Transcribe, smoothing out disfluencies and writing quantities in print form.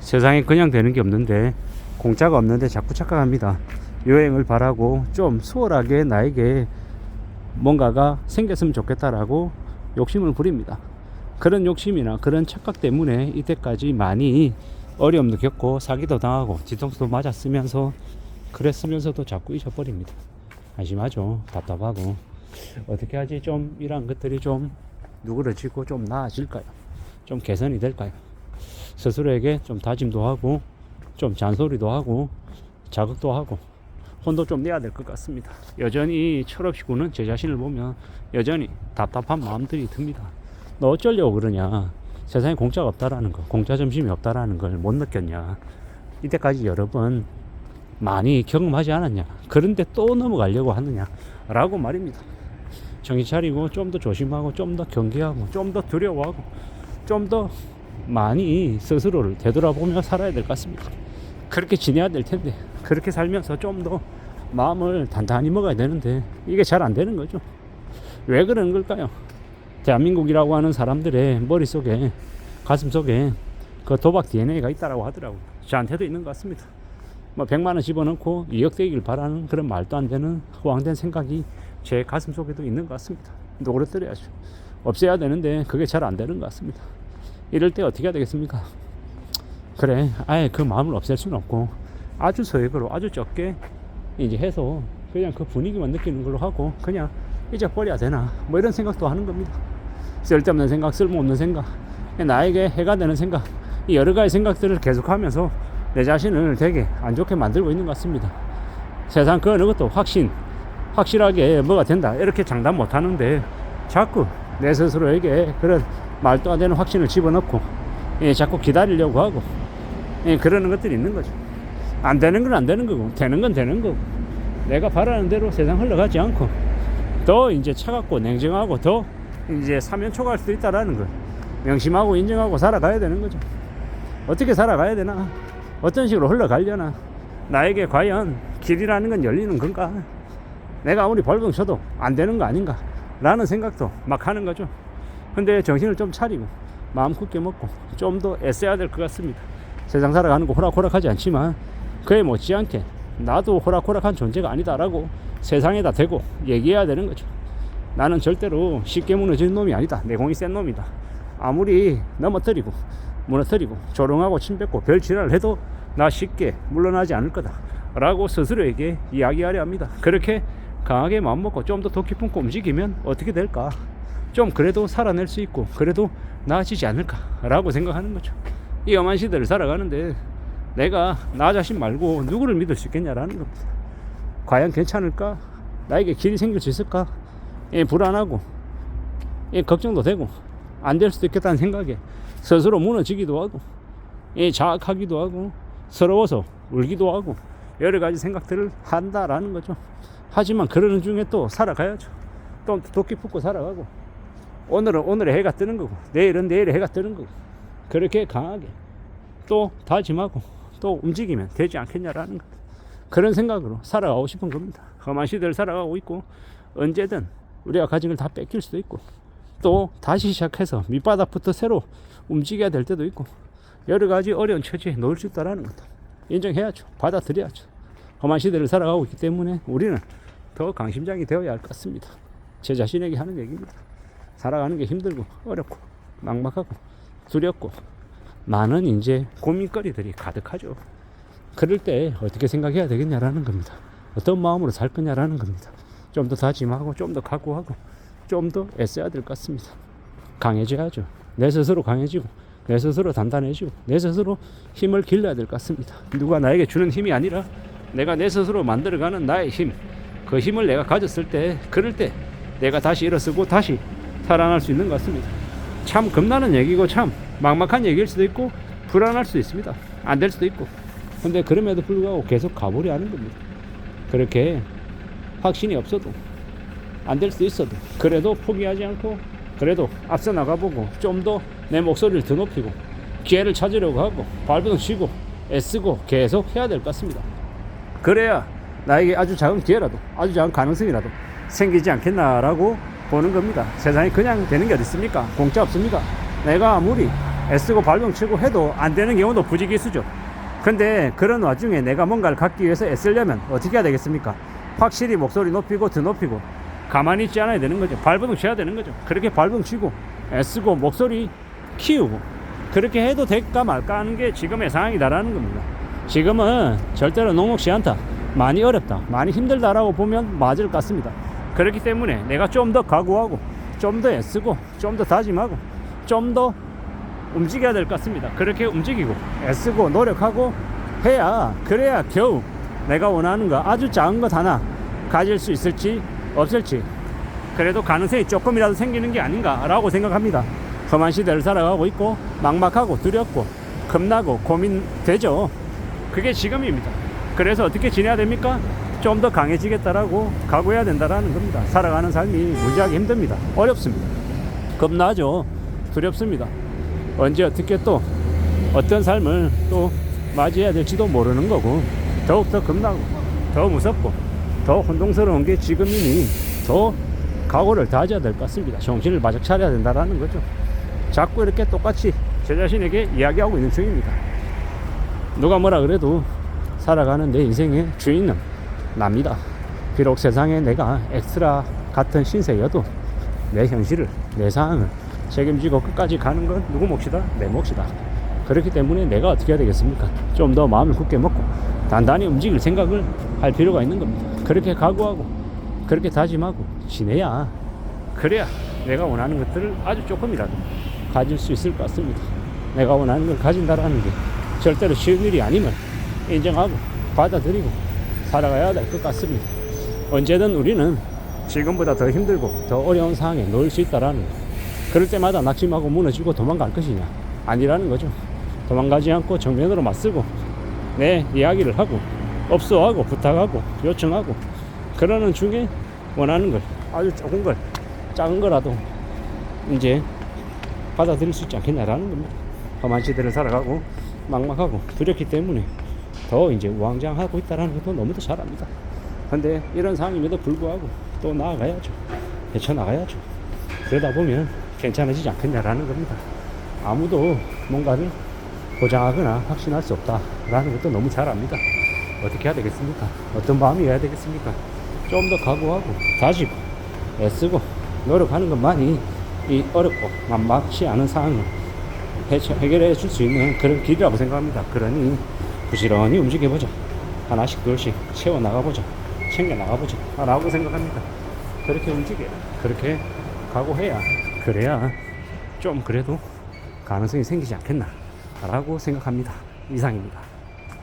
세상에 그냥 되는 게 없는데, 공짜가 없는데 자꾸 착각합니다. 여행을 바라고 좀 수월하게 나에게 뭔가가 생겼으면 좋겠다라고 욕심을 부립니다. 그런 욕심이나 그런 착각 때문에 이때까지 많이 어려움도 겪고 사기도 당하고 뒤통수도 맞았으면서 그랬으면서도 자꾸 잊어버립니다. 안심하죠. 답답하고 어떻게 하지? 좀 이런 것들이 좀 누그러지고 좀 나아질까요? 좀 개선이 될까요? 스스로에게 좀 다짐도 하고 좀 잔소리도 하고 자극도 하고 혼도 좀 내야 될 것 같습니다. 여전히 철없이 구는 제 자신을 보면 여전히 답답한 마음들이 듭니다. 너 어쩌려고 그러냐? 세상에 공짜가 없다라는 거, 공짜 점심이 없다라는 걸 못 느꼈냐? 이때까지 여러 번 많이 경험하지 않았냐? 그런데 또 넘어가려고 하느냐? 라고 말입니다. 정신 차리고 좀 더 조심하고 좀 더 경계하고 좀 더 두려워하고 좀 더 많이 스스로를 되돌아보며 살아야 될 것 같습니다. 그렇게 지내야 될 텐데 그렇게 살면서 좀 더 마음을 단단히 먹어야 되는데 이게 잘 안 되는 거죠. 왜 그러는 걸까요? 대한민국이라고 하는 사람들의 머릿속에 가슴속에 그 도박 DNA가 있다라고 하더라고요. 저한테도 있는 것 같습니다. 뭐 100만 원 집어넣고 2억 되길 바라는 그런 말도 안 되는 허황된 생각이 제 가슴속에도 있는 것 같습니다. 노릇들여야죠. 없애야 되는데 그게 잘 안 되는 것 같습니다. 이럴 때 어떻게 해야 되겠습니까? 그래, 아예 그 마음을 없앨 수는 없고 아주 소액으로 아주 적게 이제 해서 그냥 그 분위기만 느끼는 걸로 하고 그냥 잊어버려야 되나 뭐 이런 생각도 하는 겁니다. 쓸데없는 생각, 쓸모없는 생각, 나에게 해가 되는 생각, 이 여러 가지 생각들을 계속하면서 내 자신을 되게 안 좋게 만들고 있는 것 같습니다. 세상 그 어느 것도 확실하게 뭐가 된다 이렇게 장담 못 하는데 자꾸 내 스스로에게 그런 말도 안 되는 확신을 집어넣고 자꾸 기다리려고 하고 그러는 것들이 있는 거죠. 안 되는 건 안 되는 거고 되는 건 되는 거고 내가 바라는 대로 세상 흘러가지 않고 더 이제 차갑고 냉정하고 더 이제 사면초가할 수도 있다라는 걸 명심하고 인정하고 살아가야 되는 거죠. 어떻게 살아가야 되나? 어떤 식으로 흘러가려나? 나에게 과연 길이라는 건 열리는 건가? 내가 아무리 벌금 쳐도 안 되는 거 아닌가? 라는 생각도 막 하는 거죠. 근데 정신을 좀 차리고 마음 굳게 먹고 좀 더 애써야 될 것 같습니다. 세상 살아가는 거 호락호락하지 않지만 그에 못지않게 나도 호락호락한 존재가 아니다라고 세상에다 대고 얘기해야 되는 거죠. 나는 절대로 쉽게 무너지는 놈이 아니다. 내공이 센 놈이다. 아무리 넘어뜨리고 무너뜨리고 조롱하고 침뱉고 별 지랄을 해도 나 쉽게 물러나지 않을 거다 라고 스스로에게 이야기하려 합니다. 그렇게 강하게 마음먹고 좀 더 더 깊은 꿈 움직이면 어떻게 될까? 좀 그래도 살아낼 수 있고 그래도 나아지지 않을까 라고 생각하는 거죠. 이 험한 시대를 살아가는데 내가 나 자신 말고 누구를 믿을 수 있겠냐라는 겁니다. 과연 괜찮을까? 나에게 길이 생길 수 있을까? 불안하고 걱정도 되고 안 될 수도 있겠다는 생각에 스스로 무너지기도 하고 자학하기도 하고 서러워서 울기도 하고 여러 가지 생각들을 한다라는 거죠. 하지만 그러는 중에 또 살아가야죠. 또 도끼 품고 살아가고 오늘은 오늘의 해가 뜨는 거고 내일은 내일의 해가 뜨는 거고 그렇게 강하게 또 다짐하고 또 움직이면 되지 않겠냐라는 것. 그런 생각으로 살아가고 싶은 겁니다. 험한 시대를 살아가고 있고 언제든 우리가 가진 걸 다 뺏길 수도 있고 또 다시 시작해서 밑바닥부터 새로 움직여야 될 때도 있고 여러 가지 어려운 처지에 놓을 수 있다는 것도 인정해야죠. 받아들여야죠. 험한 시대를 살아가고 있기 때문에 우리는 더 강심장이 되어야 할 것 같습니다. 제 자신에게 하는 얘기입니다. 살아가는 게 힘들고 어렵고 막막하고 두렵고 많은 이제 고민거리들이 가득하죠. 그럴 때 어떻게 생각해야 되겠냐라는 겁니다. 어떤 마음으로 살 거냐라는 겁니다. 좀 더 다짐하고 좀 더 각오하고 좀 더 애써야 될 것 같습니다. 강해져야죠. 내 스스로 강해지고 내 스스로 단단해지고 내 스스로 힘을 길러야 될 것 같습니다. 누가 나에게 주는 힘이 아니라 내가 내 스스로 만들어가는 나의 힘, 그 힘을 내가 가졌을 때 그럴 때 내가 다시 일어서고 다시 살아날 수 있는 것 같습니다. 참 겁나는 얘기고 참 막막한 얘기일 수도 있고 불안할 수도 있습니다. 안 될 수도 있고 근데 그럼에도 불구하고 계속 가보려 하는 겁니다. 그렇게 확신이 없어도 안 될 수도 있어도 그래도 포기하지 않고 그래도 앞서 나가보고 좀 더 내 목소리를 더 높이고 기회를 찾으려고 하고 발버둥 치고 애쓰고 계속 해야 될 것 같습니다. 그래야 나에게 아주 작은 기회라도 아주 작은 가능성이라도 생기지 않겠나라고 보는 겁니다. 세상에 그냥 되는 게 어디 있습니까? 공짜 없습니까? 내가 아무리 애쓰고 발동치고 해도 안 되는 경우도 부지기수죠. 근데 그런 와중에 내가 뭔가를 갖기 위해서 애쓰려면 어떻게 해야 되겠습니까? 확실히 목소리 높이고 더 높이고 가만히 있지 않아야 되는 거죠. 발버둥 쳐야 되는 거죠. 그렇게 발버둥 치고 애쓰고 목소리 키우고 그렇게 해도 될까 말까 하는 게 지금의 상황이다라는 겁니다. 지금은 절대로 녹록지 않다, 많이 어렵다, 많이 힘들다라고 보면 맞을 것 같습니다. 그렇기 때문에 내가 좀 더 각오하고 좀 더 애쓰고 좀 더 다짐하고 좀 더 움직여야 될 것 같습니다. 그렇게 움직이고 애쓰고 노력하고 해야, 그래야 겨우 내가 원하는 거 아주 작은 것 하나 가질 수 있을지 없을지 그래도 가능성이 조금이라도 생기는 게 아닌가라고 생각합니다. 험한 시대를 살아가고 있고 막막하고 두렵고 겁나고 고민되죠. 그게 지금입니다. 그래서 어떻게 지내야 됩니까? 좀 더 강해지겠다라고 각오해야 된다라는 겁니다. 살아가는 삶이 무지하게 힘듭니다. 어렵습니다. 겁나죠. 두렵습니다. 언제 어떻게 또 어떤 삶을 또 맞이해야 될지도 모르는 거고 더욱더 겁나고 더 무섭고 더 혼동스러운 게 지금이니 더 각오를 다져야 될 것 같습니다. 정신을 바짝 차려야 된다라는 거죠. 자꾸 이렇게 똑같이 제 자신에게 이야기하고 있는 중입니다. 누가 뭐라 그래도 살아가는 내 인생의 주인은 납니다. 비록 세상에 내가 엑스트라 같은 신세여도 내 현실을, 내 상황을 책임지고 끝까지 가는 건 누구 몫이다? 내 몫이다. 그렇기 때문에 내가 어떻게 해야 되겠습니까? 좀 더 마음을 굳게 먹고 단단히 움직일 생각을 할 필요가 있는 겁니다. 그렇게 각오하고 그렇게 다짐하고 지내야, 그래야 내가 원하는 것들을 아주 조금이라도 가질 수 있을 것 같습니다. 내가 원하는 걸 가진다라는 게 절대로 쉬운 일이 아님을 인정하고 받아들이고 살아가야 될 것 같습니다. 언제든 우리는 지금보다 더 힘들고 더 어려운 상황에 놓일 수 있다라는 거. 그럴 때마다 낙심하고 무너지고 도망갈 것이냐? 아니라는 거죠. 도망가지 않고 정면으로 맞서고 내 이야기를 하고 업소하고 부탁하고 요청하고 그러는 중에 원하는 걸 아주 조금 걸 작은 거라도 이제 받아들일 수 있지 않겠냐라는 겁니다. 험한 시대를 살아가고 막막하고 두렵기 때문에 더 이제 우왕좌왕하고 있다는 것도 너무도 잘 압니다. 근데 이런 상황임에도 불구하고 또 나아가야죠. 헤쳐나가야죠. 그러다 보면 괜찮아지지 않겠냐라는 겁니다. 아무도 뭔가를 보장하거나 확신할 수 없다라는 것도 너무 잘 압니다. 어떻게 해야 되겠습니까? 어떤 마음이어야 되겠습니까? 좀 더 각오하고 다지고 애쓰고 노력하는 것만이 이 어렵고 만만치 않은 상황을 해결해 줄 수 있는 그런 길이라고 생각합니다. 그러니 부지런히 움직여보자. 하나씩 둘씩 채워나가보자. 챙겨나가보자 라고 생각합니다. 그렇게 움직여야, 그렇게 각오해야, 그래야 좀 그래도 가능성이 생기지 않겠나 라고 생각합니다. 이상입니다.